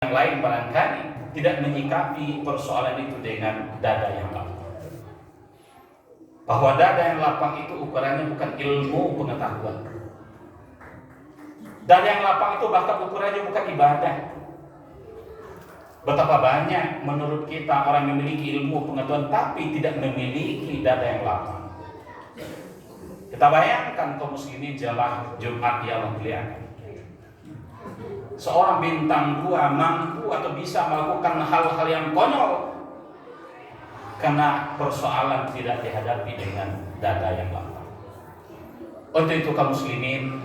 yang lain barangkali tidak menyikapi persoalan itu dengan dada yang lapang. Bahwa dada yang lapang itu ukurannya bukan ilmu pengetahuan. Dada yang lapang itu bahkan ukurannya bukan ibadah. Betapa banyak menurut kita orang yang memiliki ilmu pengetahuan tapi tidak memiliki dada yang lapang. Kita bayangkan kaum muslimin jamaah Jumat yang mulia. Seorang bintang 2 mampu atau bisa melakukan hal-hal yang konyol karena persoalan tidak dihadapi dengan dada yang lapang. Untuk itu kaum muslimin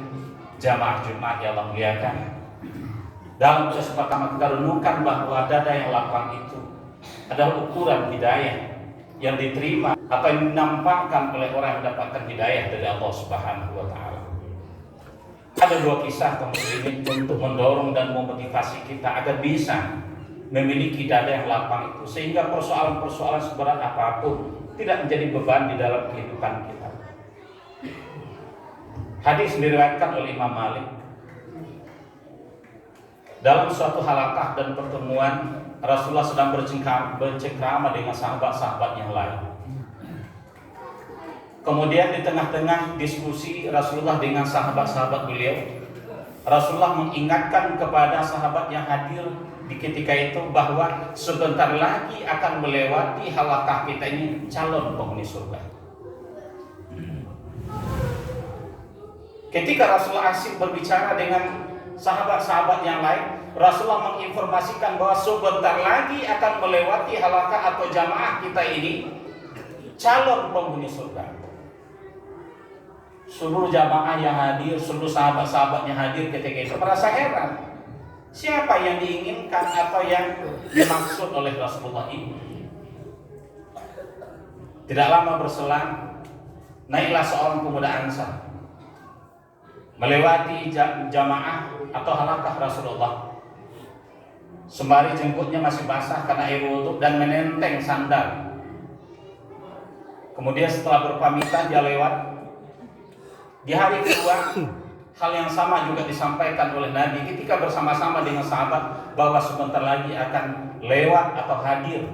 jamaah Jumat yang Allah muliakan, dalam proses pertama kita renungkan bahwa dada yang lapang itu adalah ukuran hidayah yang diterima atau yang dinampakkan oleh orang yang mendapatkan hidayah dari Allah Subhanahu wa Ta'ala. Ada 2 kisah kaum muslimin untuk mendorong dan memotivasi kita agar bisa memiliki dada yang lapang itu, sehingga persoalan-persoalan seberat apapun tidak menjadi beban di dalam kehidupan kita. Hadis diriwayatkan oleh Imam Malik. Dalam suatu halaqah dan pertemuan, Rasulullah sedang bercengkrama dengan sahabat-sahabat yang lain. Kemudian di tengah-tengah diskusi Rasulullah dengan sahabat-sahabat beliau, Rasulullah mengingatkan kepada sahabat yang hadir di ketika itu bahwa sebentar lagi akan melewati halaqah kita ini calon penghuni surga. Ketika Rasulullah asik berbicara dengan sahabat-sahabat yang lain, Rasulullah menginformasikan bahwa sebentar lagi akan melewati halaqah atau jamaah kita ini calon penghuni surga. Seluruh jamaah yang hadir, seluruh sahabat-sahabat yang hadir ketika itu merasa heran. Siapa yang diinginkan, apa yang dimaksud oleh Rasulullah ini? Tidak lama berselang, naiklah seorang pemuda Ansar melewati jamaah atau halaqah Rasulullah. Sembari jenggotnya masih basah karena air wudhu dan menenteng sandal. Kemudian setelah berpamitan dia lewat. Di hari kedua, hal yang sama juga disampaikan oleh Nabi ketika bersama-sama dengan sahabat bahwa sebentar lagi akan lewat atau hadir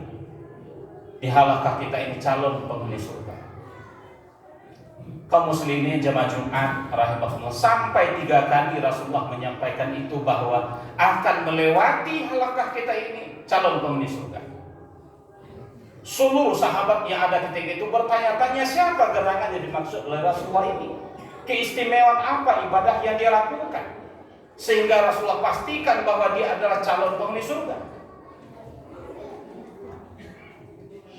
di halaqah kita ini calon penghuni surga. Kaum muslimin jamaah Jumat rahimahullah, sampai 3 kali Rasulullah menyampaikan itu bahwa akan melewati halaqah kita ini calon penghuni surga. Seluruh sahabat yang ada ketika itu bertanya-tanya siapa gerangan yang dimaksud oleh Rasulullah ini. Keistimewaan apa ibadah yang dia lakukan sehingga Rasulullah pastikan bahwa dia adalah calon penghuni surga.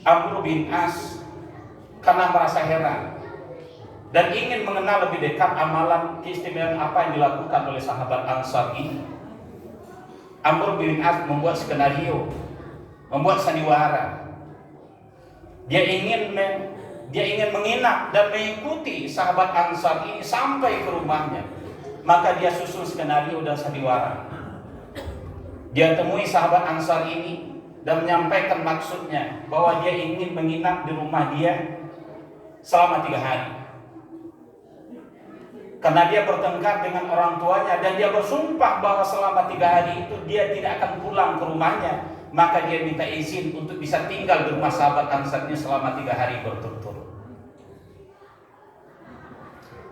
Amr bin As karena merasa heran dan ingin mengenal lebih dekat amalan keistimewaan apa yang dilakukan oleh sahabat Ansar ini, Amr bin As membuat skenario, membuat sandiwara. Dia ingin menginap dan mengikuti sahabat Ansar ini sampai ke rumahnya. Maka dia susun skenario dan sandiwara. Dia temui sahabat Ansar ini dan menyampaikan maksudnya bahwa dia ingin menginap di rumah dia selama 3 hari. Karena dia bertengkar dengan orang tuanya dan dia bersumpah bahwa selama 3 hari itu dia tidak akan pulang ke rumahnya. Maka dia minta izin untuk bisa tinggal di rumah sahabat Ansarnya selama 3 hari berturut-turut.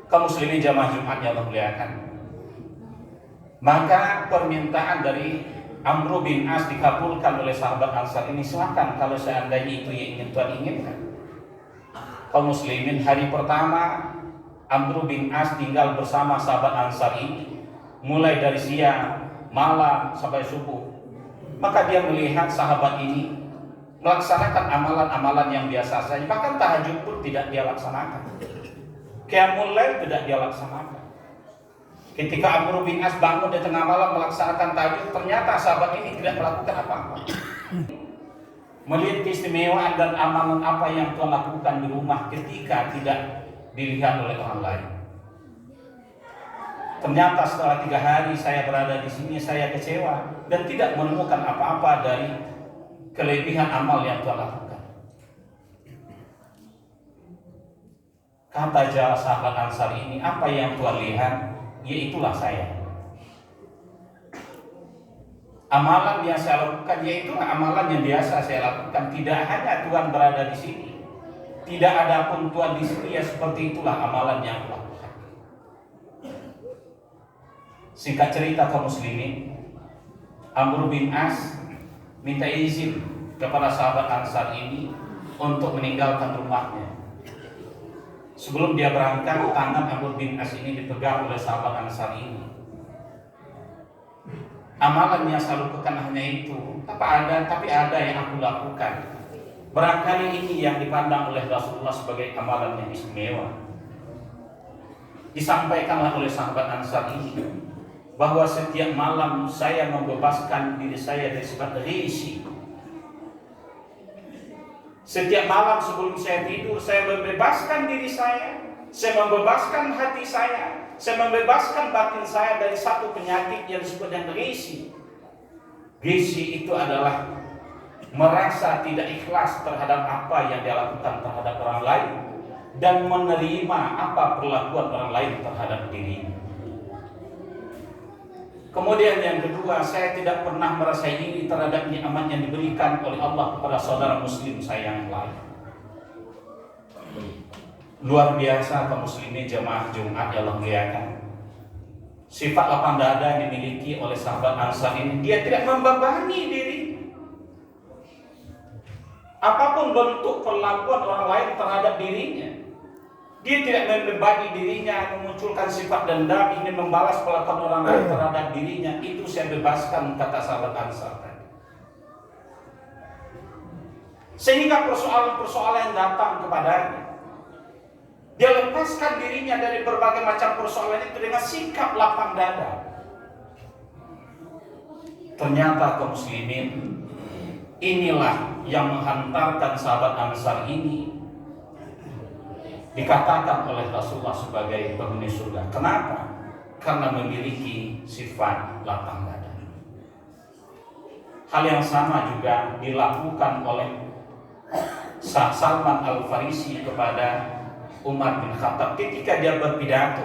Kaum muslimin jamaah Jumat yang Allah muliakan, maka permintaan dari Amr bin As dikabulkan oleh sahabat Ansar ini. Silakan kalau seandainya itu yang ingin Tuhan inginkan. Kaum muslimin, hari pertama Amr bin As tinggal bersama sahabat Ansar ini mulai dari siang, malam sampai subuh. Maka dia melihat sahabat ini melaksanakan amalan-amalan yang biasa saja, bahkan tahajud pun tidak dia laksanakan. Qiyamul lail tidak dia laksanakan. Ketika Amr bin As bangun di tengah malam melaksanakan tahajud, ternyata sahabat ini tidak melakukan apa-apa. Melihat keistimewaan dan amalan apa yang Tuhan lakukan di rumah ketika tidak dilihat oleh orang lain. Ternyata setelah 3 hari saya berada di sini, saya kecewa dan tidak menemukan apa-apa dari kelebihan amal yang Tuhan lakukan. Kata jawab sahabat Ansar ini, apa yang Tuhan lihat, ya itulah saya. Amalan yang saya lakukan yaitu amalan yang biasa saya lakukan. Tidak hanya Tuhan berada di sini, tidak ada pun Tuhan di sini, ya seperti itulah amalan yang aku lakukan. Singkat cerita kaum muslimin, Amr bin As minta izin kepada sahabat Ansar ini untuk meninggalkan rumahnya. Sebelum dia berangkat, tangan Amr bin As ini dipegang oleh sahabat Ansar ini. Amalan yang saya lakukan hanya itu, tapi ada yang aku lakukan. Barangkali ini yang dipandang oleh Rasulullah sebagai amalan yang istimewa. Disampaikanlah oleh sahabat Ansar ini bahwa setiap malam saya membebaskan diri saya dari sifat risi. Setiap malam sebelum saya tidur, saya membebaskan diri saya membebaskan hati saya membebaskan batin saya dari satu penyakit yang disebut dengan risi. Risi itu adalah merasa tidak ikhlas terhadap apa yang dia lakukan terhadap orang lain dan menerima apa perlakuan orang lain terhadap dirinya. Kemudian yang kedua, saya tidak pernah merasa iri terhadap nikmat yang diberikan oleh Allah kepada saudara muslim saya yang lain. Luar biasa kaum muslimin jemaah Jumat yang Allah muliakan. Sifat lapang dada yang dimiliki oleh sahabat Ansar ini, dia tidak membebani diri. Apapun bentuk perlakuan orang lain terhadap dirinya, dia tidak membebani dirinya, memunculkan sifat dendam, ingin membalas perlakuan orang lain terhadap dirinya. Itu saya bebaskan, kata sahabat Ansar tadi. Sehingga persoalan-persoalan yang datang kepadanya, dia lepaskan dirinya dari berbagai macam persoalan itu dengan sikap lapang dada. Ternyata kaum muslimin, inilah yang menghantarkan sahabat Ansar ini dikatakan oleh Rasulullah sebagai penghuni surga. Kenapa? Karena memiliki sifat lapang dada. Hal yang sama juga dilakukan oleh Salman Al-Farisi kepada Umar bin Khattab ketika dia berpidato.